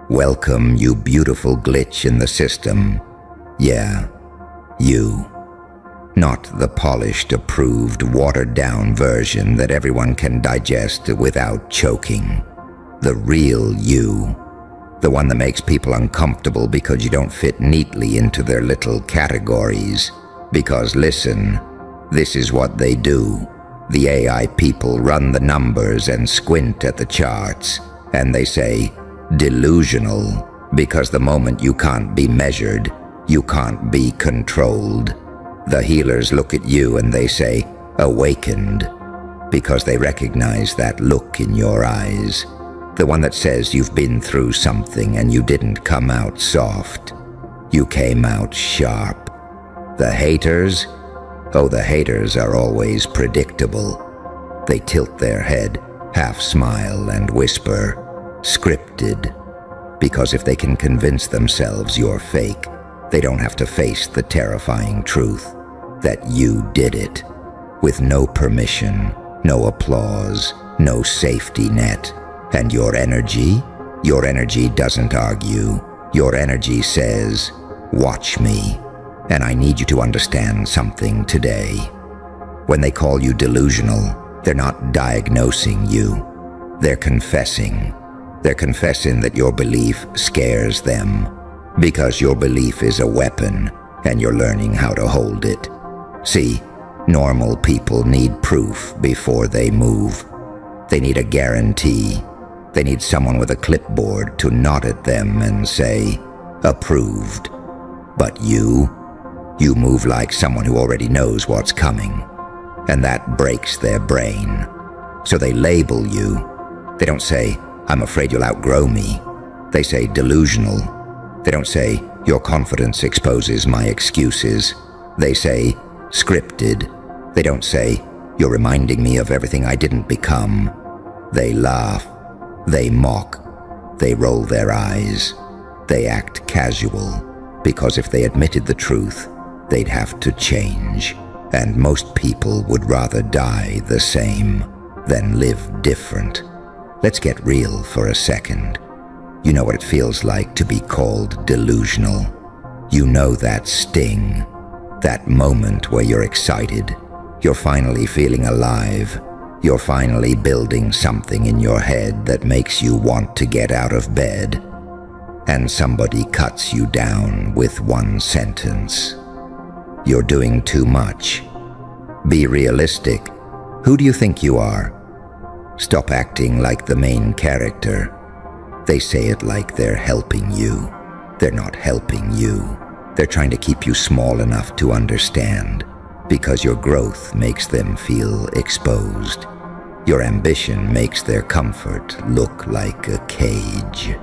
Welcome, you beautiful glitch in the system. Yeah, you. Not the polished, approved, watered-down version that everyone can digest without choking. The real you. The one that makes people uncomfortable because you don't fit neatly into their little categories. Because listen, this is what they do. The AI people run the numbers and squint at the charts, and they say, delusional, because the moment you can't be measured, you can't be controlled. The healers look at you and they say, awakened, because they recognize that look in your eyes. The one that says you've been through something and you didn't come out soft. You came out sharp. The haters? Oh, the haters are always predictable. They tilt their head, half smile and whisper, scripted. Because if they can convince themselves you're fake, they don't have to face the terrifying truth that you did it. With no permission, no applause, no safety net. And your energy doesn't argue. Your energy says, watch me. And I need you to understand something today. When they call you delusional, they're not diagnosing you. They're confessing. They're confessing that your belief scares them. Because your belief is a weapon, and you're learning how to hold it. See, normal people need proof before they move. They need a guarantee. They need someone with a clipboard to nod at them and say, approved. But you move like someone who already knows what's coming. And that breaks their brain. So they label you. They don't say, I'm afraid you'll outgrow me. They say delusional. They don't say, your confidence exposes my excuses. They say, scripted. They don't say, you're reminding me of everything I didn't become. They laugh. They mock. They roll their eyes. They act casual. Because if they admitted the truth, they'd have to change. And most people would rather die the same than live different. Let's get real for a second. You know what it feels like to be called delusional. You know that sting, that moment where you're excited. You're finally feeling alive. You're finally building something in your head that makes you want to get out of bed. And somebody cuts you down with one sentence. You're doing too much. Be realistic. Who do you think you are? Stop acting like the main character. They say it like they're helping you. They're not helping you. They're trying to keep you small enough to understand, because your growth makes them feel exposed. Your ambition makes their comfort look like a cage.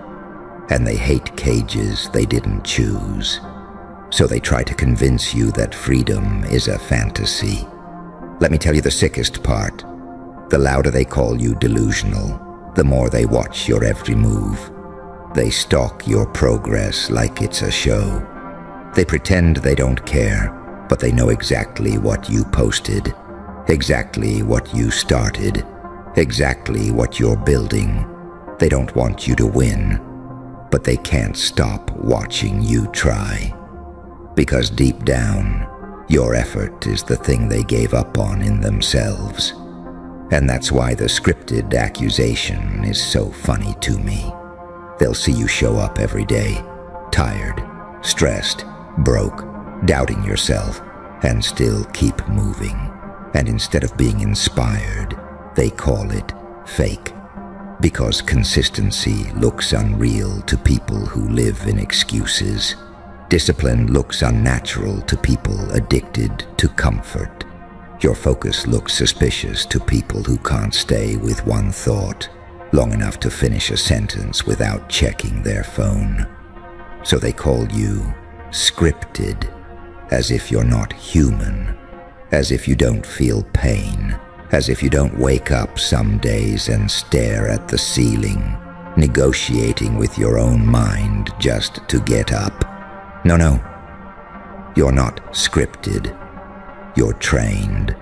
And they hate cages they didn't choose. So they try to convince you that freedom is a fantasy. Let me tell you the sickest part. The louder they call you delusional, the more they watch your every move. They stalk your progress like it's a show. They pretend they don't care, but they know exactly what you posted, exactly what you started, exactly what you're building. They don't want you to win, but they can't stop watching you try. Because deep down, your effort is the thing they gave up on in themselves. And that's why the scripted accusation is so funny to me. They'll see you show up every day, tired, stressed, broke, doubting yourself, and still keep moving. And instead of being inspired, they call it fake. Because consistency looks unreal to people who live in excuses. Discipline looks unnatural to people addicted to comfort. Your focus looks suspicious to people who can't stay with one thought long enough to finish a sentence without checking their phone. So they call you scripted, as if you're not human, as if you don't feel pain, as if you don't wake up some days and stare at the ceiling, negotiating with your own mind just to get up. No, you're not scripted. You're trained.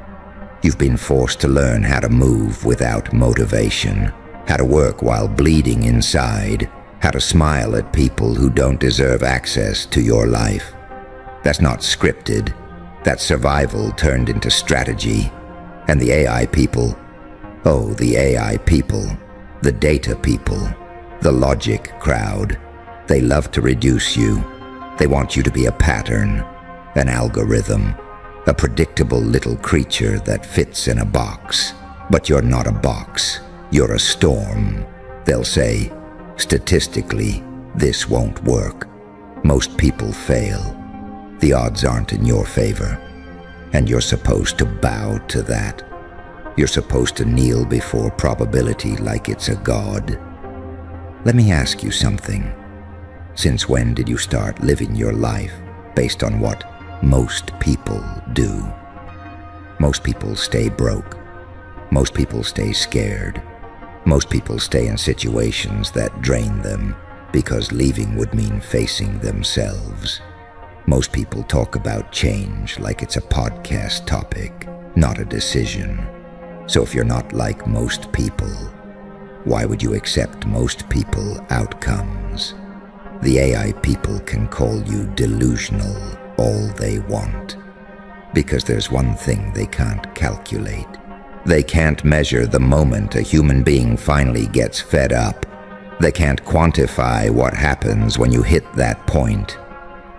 You've been forced to learn how to move without motivation, how to work while bleeding inside, how to smile at people who don't deserve access to your life. That's not scripted. That's survival turned into strategy. And the AI people, oh, the AI people, the data people, the logic crowd, they love to reduce you. They want you to be a pattern, an algorithm, a predictable little creature that fits in a box. But you're not a box. You're a storm. They'll say, statistically, this won't work. Most people fail. The odds aren't in your favor. And you're supposed to bow to that. You're supposed to kneel before probability like it's a god. Let me ask you something. Since when did you start living your life based on what most people do? Most people stay broke. Most people stay scared. Most people stay in situations that drain them because leaving would mean facing themselves. Most people talk about change like it's a podcast topic, not a decision. So if you're not like most people, why would you accept most people outcomes? The AI people can call you delusional all they want, because there's one thing they can't calculate. They can't measure the moment a human being finally gets fed up. They can't quantify what happens when you hit that point,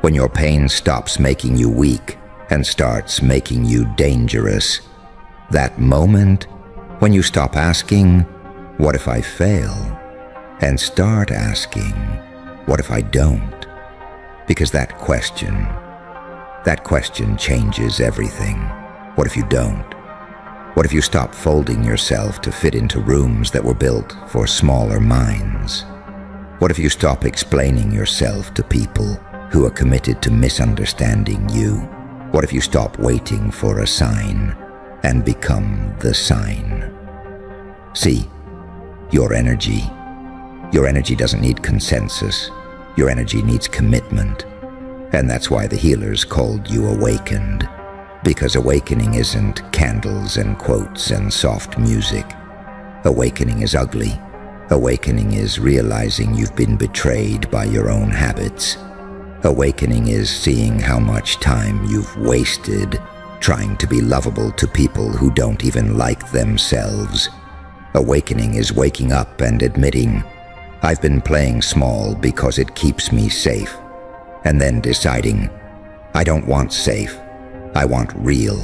when your pain stops making you weak and starts making you dangerous. That moment when you stop asking, what if I fail? And start asking, what if I don't? Because that question changes everything. What if you don't? What if you stop folding yourself to fit into rooms that were built for smaller minds? What if you stop explaining yourself to people who are committed to misunderstanding you? What if you stop waiting for a sign and become the sign? See, your energy doesn't need consensus. Your energy needs commitment. And that's why the healers called you awakened. Because awakening isn't candles and quotes and soft music. Awakening is ugly. Awakening is realizing you've been betrayed by your own habits. Awakening is seeing how much time you've wasted trying to be lovable to people who don't even like themselves. Awakening is waking up and admitting, I've been playing small because it keeps me safe. And then deciding, I don't want safe. I want real.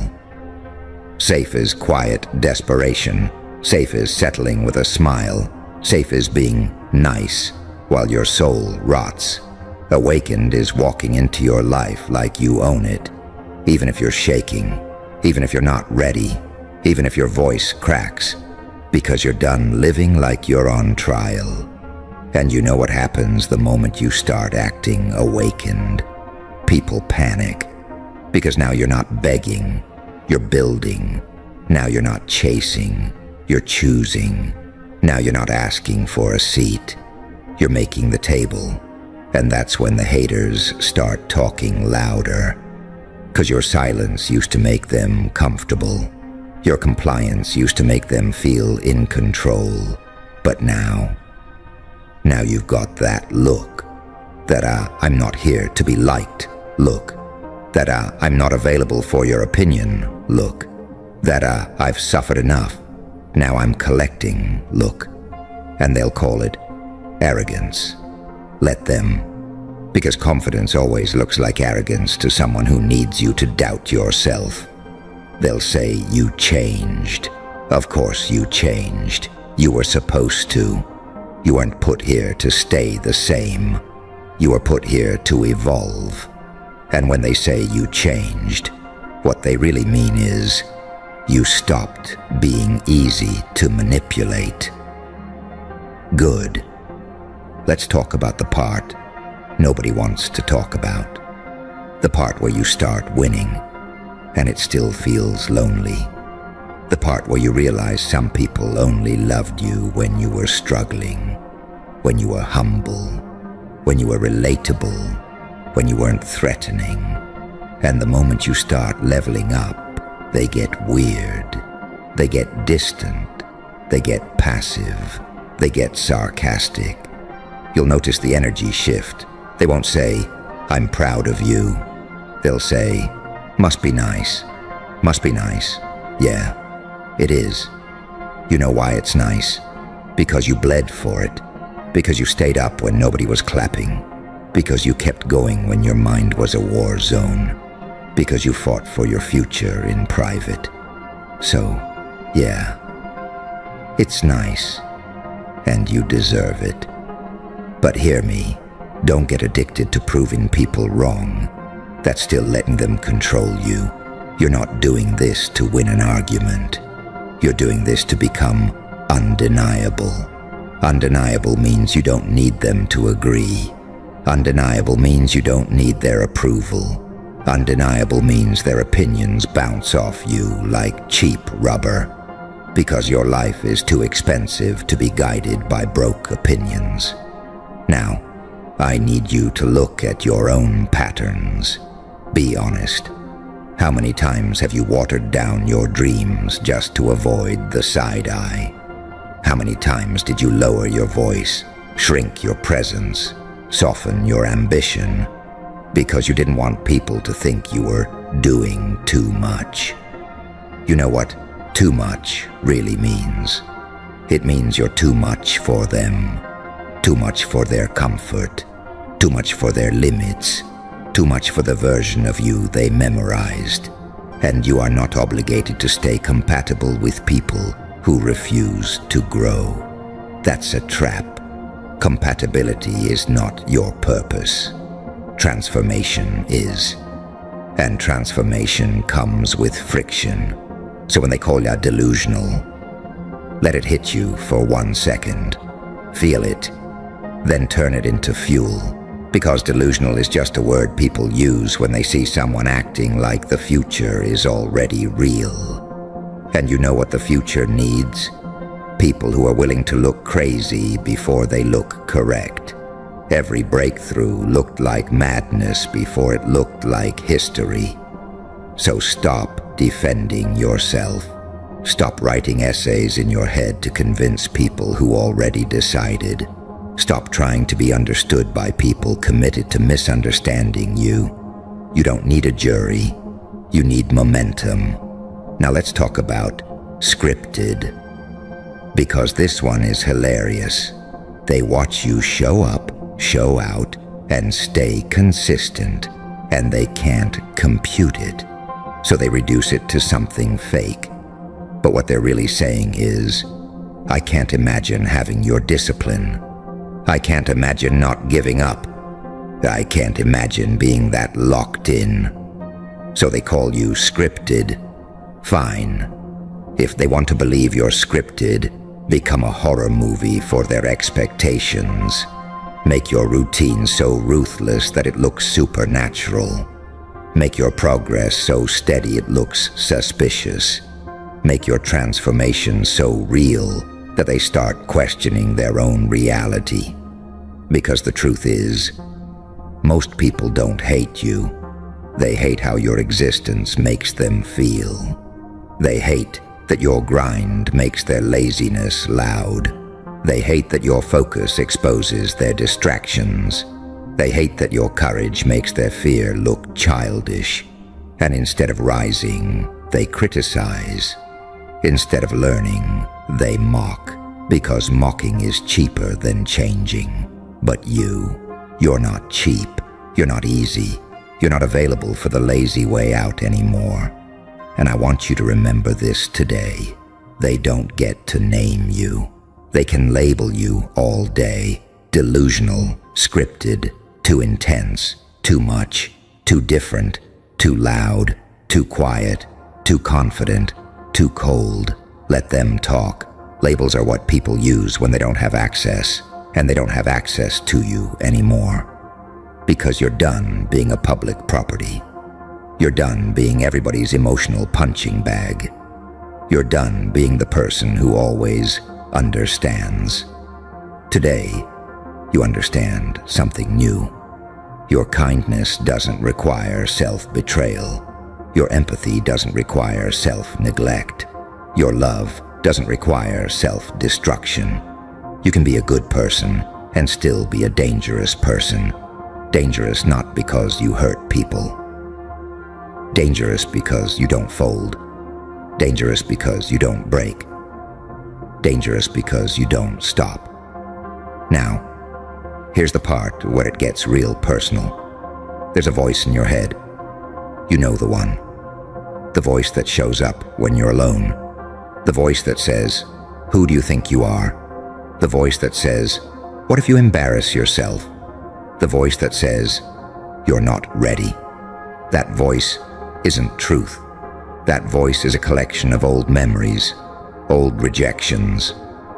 Safe is quiet desperation. Safe is settling with a smile. Safe is being nice while your soul rots. Awakened is walking into your life like you own it, even if you're shaking, even if you're not ready, even if your voice cracks, because you're done living like you're on trial. And you know what happens the moment you start acting awakened? People panic. Because now you're not begging, you're building. Now you're not chasing, you're choosing. Now you're not asking for a seat, you're making the table. And that's when the haters start talking louder. 'Cause your silence used to make them comfortable. Your compliance used to make them feel in control. But now you've got that look. That I'm not here to be liked look. That I'm not available for your opinion look. That I've suffered enough. Now I'm collecting look. And they'll call it arrogance. Let them. Because confidence always looks like arrogance to someone who needs you to doubt yourself. They'll say you changed. Of course you changed. You were supposed to. You weren't put here to stay the same. You were put here to evolve. And when they say you changed, what they really mean is you stopped being easy to manipulate. Good. Let's talk about the part nobody wants to talk about. The part where you start winning, and it still feels lonely. The part where you realize some people only loved you when you were struggling, when you were humble, when you were relatable, when you weren't threatening. And the moment you start leveling up, they get weird. They get distant. They get passive. They get sarcastic. you'll notice the energy shift. They won't say, "I'm proud of you." They'll say, "Must be nice. Must be nice." Yeah, it is. You know why it's nice? Because you bled for it. Because you stayed up when nobody was clapping. Because you kept going when your mind was a war zone. Because you fought for your future in private. So, yeah, it's nice. And you deserve it. But hear me, don't get addicted to proving people wrong. That's still letting them control you. You're not doing this to win an argument. You're doing this to become undeniable. Undeniable means you don't need them to agree. Undeniable means you don't need their approval. Undeniable means their opinions bounce off you like cheap rubber. Because your life is too expensive to be guided by broke opinions. Now, I need you to look at your own patterns. Be honest. How many times have you watered down your dreams just to avoid the side eye? How many times did you lower your voice, shrink your presence, soften your ambition, because you didn't want people to think you were doing too much? You know what too much really means? It means you're too much for them, too much for their comfort, too much for their limits, too much for the version of you they memorized, and you are not obligated to stay compatible with people who refuse to grow. That's a trap. Compatibility is not your purpose. Transformation is. And transformation comes with friction. So when they call you delusional, let it hit you for 1 second. Feel it, then turn it into fuel. Because delusional is just a word people use when they see someone acting like the future is already real. And you know what the future needs? People who are willing to look crazy before they look correct. Every breakthrough looked like madness before it looked like history. So stop defending yourself. Stop writing essays in your head to convince people who already decided. Stop trying to be understood by people committed to misunderstanding you. You don't need a jury. You need momentum. Now let's talk about scripted. Because this one is hilarious. They watch you show up, show out, and stay consistent, and they can't compute it. So they reduce it to something fake. But what they're really saying is, I can't imagine having your discipline. I can't imagine not giving up. I can't imagine being that locked in. So they call you scripted. Fine. If they want to believe you're scripted, become a horror movie for their expectations. Make your routine so ruthless that it looks supernatural. Make your progress so steady it looks suspicious. Make your transformation so real that they start questioning their own reality. Because the truth is, most people don't hate you. They hate how your existence makes them feel. They hate that your grind makes their laziness loud. They hate that your focus exposes their distractions. They hate that your courage makes their fear look childish. And instead of rising, they criticize. Instead of learning, they mock. Because mocking is cheaper than changing. But you're not cheap. You're not easy. You're not available for the lazy way out anymore. And I want you to remember this today. They don't get to name you. They can label you all day. Delusional, scripted, too intense, too much, too different, too loud, too quiet, too confident, too cold. Let them talk. Labels are what people use when they don't have access, and they don't have access to you anymore. Because you're done being a public property. You're done being everybody's emotional punching bag. You're done being the person who always understands. Today, you understand something new. Your kindness doesn't require self-betrayal. Your empathy doesn't require self-neglect. Your love doesn't require self-destruction. You can be a good person and still be a dangerous person. Dangerous not because you hurt people. Dangerous because you don't fold. Dangerous because you don't break. Dangerous because you don't stop. Now, here's the part where it gets real personal. There's a voice in your head. You know the one. The voice that shows up when you're alone. The voice that says, "Who do you think you are?" The voice that says, "What if you embarrass yourself?" The voice that says, "You're not ready." That voice isn't truth. That voice is a collection of old memories, old rejections,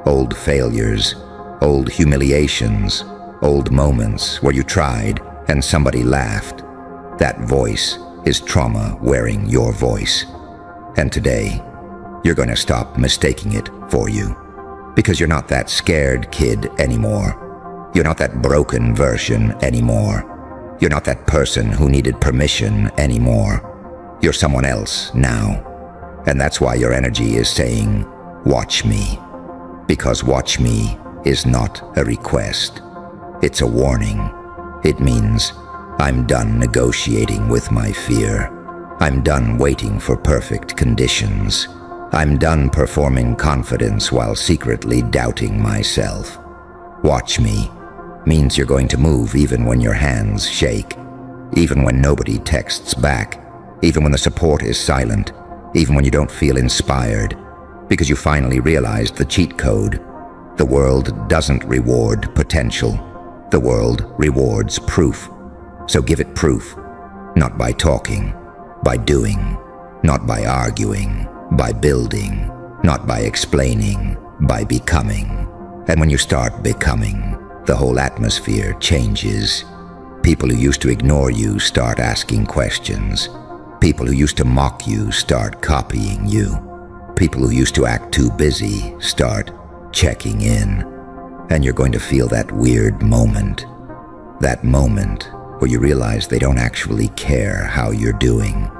old failures, old humiliations, old moments where you tried and somebody laughed. That voice is trauma wearing your voice. And today, you're going to stop mistaking it for you. Because you're not that scared kid anymore. You're not that broken version anymore. You're not that person who needed permission anymore. You're someone else now. And that's why your energy is saying, "Watch me." Because watch me is not a request. It's a warning. It means I'm done negotiating with my fear. I'm done waiting for perfect conditions. I'm done performing confidence while secretly doubting myself. Watch me means you're going to move even when your hands shake, even when nobody texts back, even when the support is silent, even when you don't feel inspired, because you finally realized the cheat code. The world doesn't reward potential. The world rewards proof. So give it proof, not by talking, by doing, not by arguing, by building, not by explaining, by becoming. And when you start becoming, the whole atmosphere changes. People who used to ignore you start asking questions. People who used to mock you start copying you. People who used to act too busy start checking in. And you're going to feel that weird moment. That moment where you realize they don't actually care how you're doing.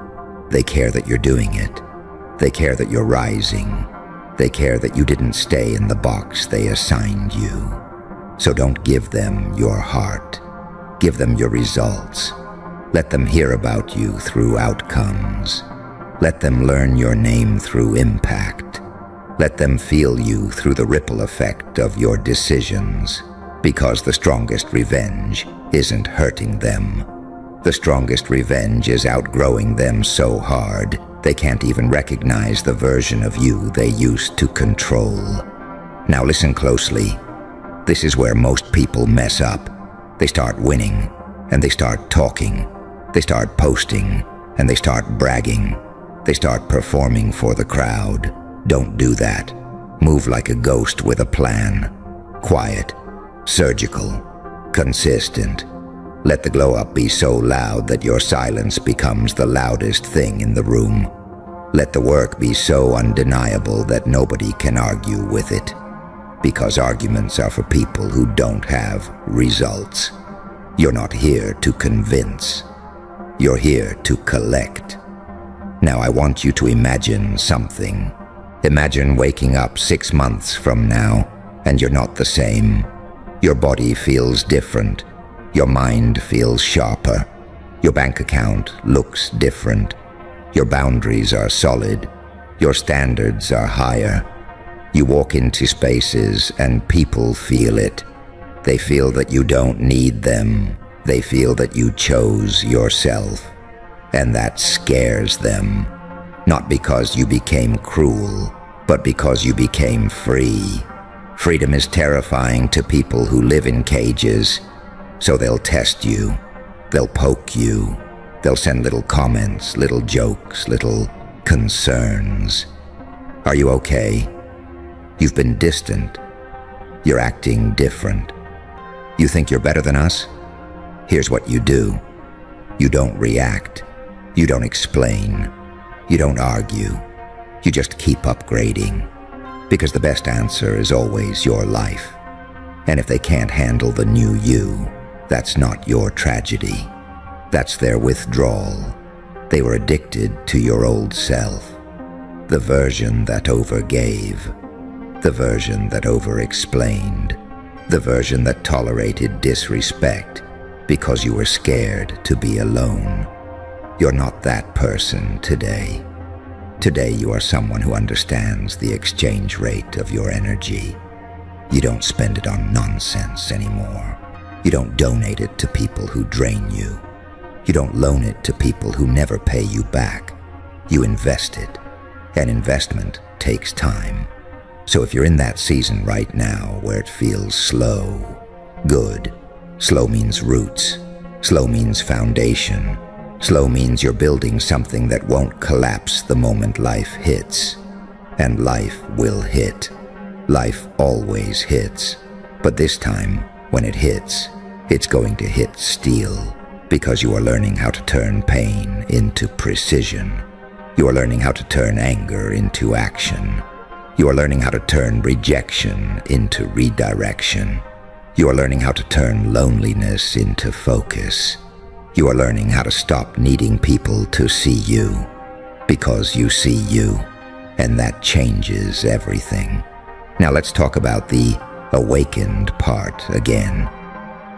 They care that you're doing it. They care that you're rising. They care that you didn't stay in the box they assigned you. So don't give them your heart. Give them your results. Let them hear about you through outcomes. Let them learn your name through impact. Let them feel you through the ripple effect of your decisions. Because the strongest revenge isn't hurting them. The strongest revenge is outgrowing them so hard they can't even recognize the version of you they used to control. Now listen closely. This is where most people mess up. They start winning, and they start talking. They start posting, and they start bragging. They start performing for the crowd. Don't do that. Move like a ghost with a plan. Quiet, surgical, consistent. Let the glow up be so loud that your silence becomes the loudest thing in the room. Let the work be so undeniable that nobody can argue with it. Because arguments are for people who don't have results. You're not here to convince. You're here to collect. Now I want you to imagine something. Imagine waking up 6 months from now, and you're not the same. Your body feels different. Your mind feels sharper. Your bank account looks different. Your boundaries are solid. Your standards are higher. You walk into spaces and people feel it. They feel that you don't need them. They feel that you chose yourself. And that scares them. Not because you became cruel, but because you became free. Freedom is terrifying to people who live in cages. So they'll test you, they'll poke you, they'll send little comments, little jokes, little concerns. Are you okay? You've been distant. You're acting different. You think you're better than us? Here's what you do. You don't react. You don't explain. You don't argue. You just keep upgrading. Because the best answer is always your life. And if they can't handle the new you, that's not your tragedy. That's their withdrawal. They were addicted to your old self. The version that overgave. The version that over-explained. The version that tolerated disrespect because you were scared to be alone. You're not that person today. Today you are someone who understands the exchange rate of your energy. You don't spend it on nonsense anymore. You don't donate it to people who drain you. You don't loan it to people who never pay you back. You invest it. An investment takes time. So if you're in that season right now where it feels slow, good. Slow means roots. Slow means foundation. Slow means you're building something that won't collapse the moment life hits. And life will hit. Life always hits. But this time, when it hits, it's going to hit steel, because you are learning how to turn pain into precision. You are learning how to turn anger into action. You are learning how to turn rejection into redirection. You are learning how to turn loneliness into focus. You are learning how to stop needing people to see you, because you see you, and that changes everything. Now let's talk about the awakened part again,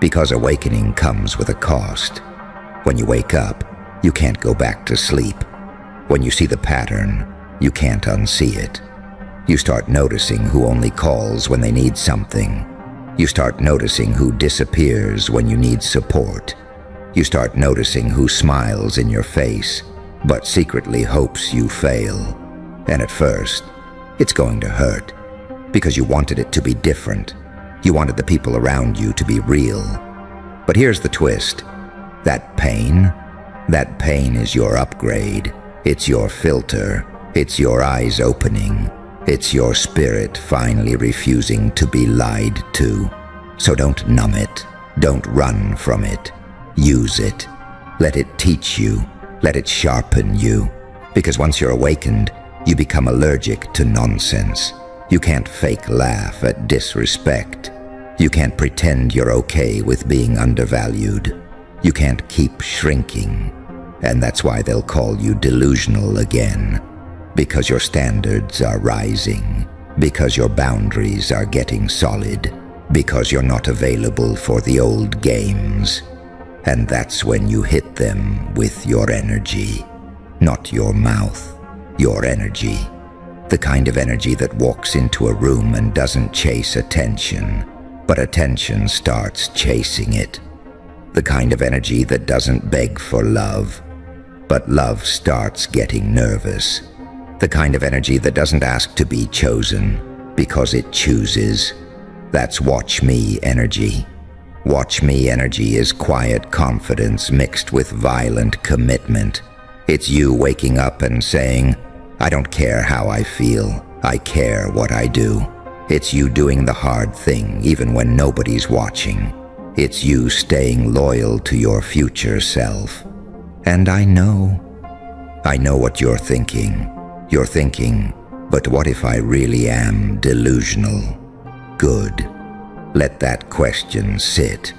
because awakening comes with a cost. When you wake up, you can't go back to sleep. When you see the pattern, you can't unsee it. You start noticing who only calls when they need something. You start noticing who disappears when you need support. You start noticing who smiles in your face, but secretly hopes you fail. And at first, it's going to hurt, because you wanted it to be different. You wanted the people around you to be real. But here's the twist. That pain is your upgrade. It's your filter. It's your eyes opening. It's your spirit finally refusing to be lied to. So don't numb it. Don't run from it. Use it. Let it teach you. Let it sharpen you. Because once you're awakened, you become allergic to nonsense. You can't fake laugh at disrespect. You can't pretend you're okay with being undervalued. You can't keep shrinking. And that's why they'll call you delusional again. Because your standards are rising. Because your boundaries are getting solid. Because you're not available for the old games. And that's when you hit them with your energy. Not your mouth. Your energy. The kind of energy that walks into a room and doesn't chase attention, but attention starts chasing it. The kind of energy that doesn't beg for love, but love starts getting nervous. The kind of energy that doesn't ask to be chosen, because it chooses. That's watch me energy. Watch me energy is quiet confidence mixed with violent commitment. It's you waking up and saying, I don't care how I feel, I care what I do. It's you doing the hard thing even when nobody's watching. It's you staying loyal to your future self. And I know what you're thinking. You're thinking, but what if I really am delusional? Good. Let that question sit.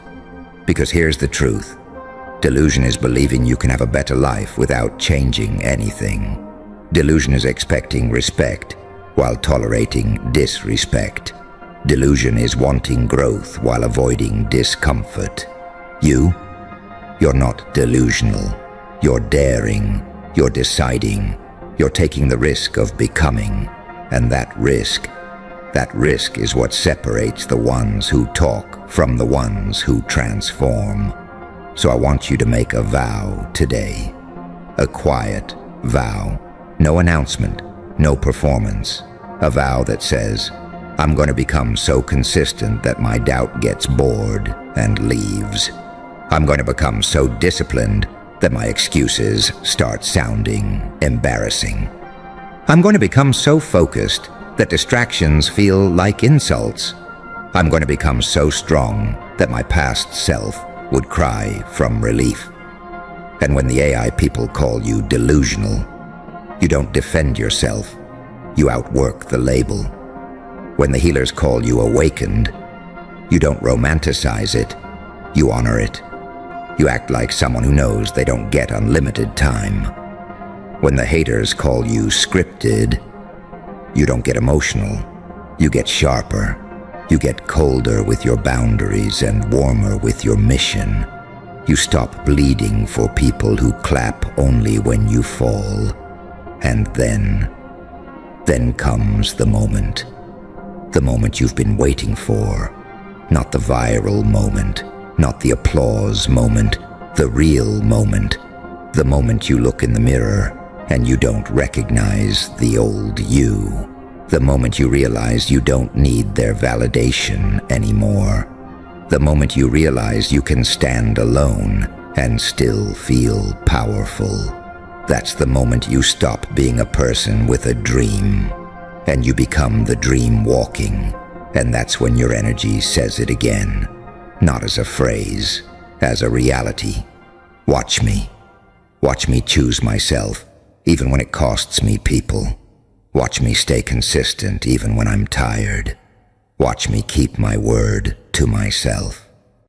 Because here's the truth. Delusion is believing you can have a better life without changing anything. Delusion is expecting respect while tolerating disrespect. Delusion is wanting growth while avoiding discomfort. You're not delusional. You're daring. You're deciding. You're taking the risk of becoming. And that risk is what separates the ones who talk from the ones who transform. So I want you to make a vow today. A quiet vow. No announcement, no performance. A vow that says, I'm going to become so consistent that my doubt gets bored and leaves. I'm going to become so disciplined that my excuses start sounding embarrassing. I'm going to become so focused that distractions feel like insults. I'm going to become so strong that my past self would cry from relief. And when the AI people call you delusional, you don't defend yourself, you outwork the label. When the healers call you awakened, you don't romanticize it, you honor it. You act like someone who knows they don't get unlimited time. When the haters call you scripted, you don't get emotional, you get sharper. You get colder with your boundaries and warmer with your mission. You stop bleeding for people who clap only when you fall. And then comes the moment you've been waiting for. Not the viral moment, not the applause moment, the real moment. The moment you look in the mirror and you don't recognize the old you. The moment you realize you don't need their validation anymore. The moment you realize you can stand alone and still feel powerful. That's the moment you stop being a person with a dream and you become the dream walking. And that's when your energy says it again, not as a phrase, as a reality. Watch me. Watch me choose myself, even when it costs me people. Watch me stay consistent, even when I'm tired. Watch me keep my word to myself.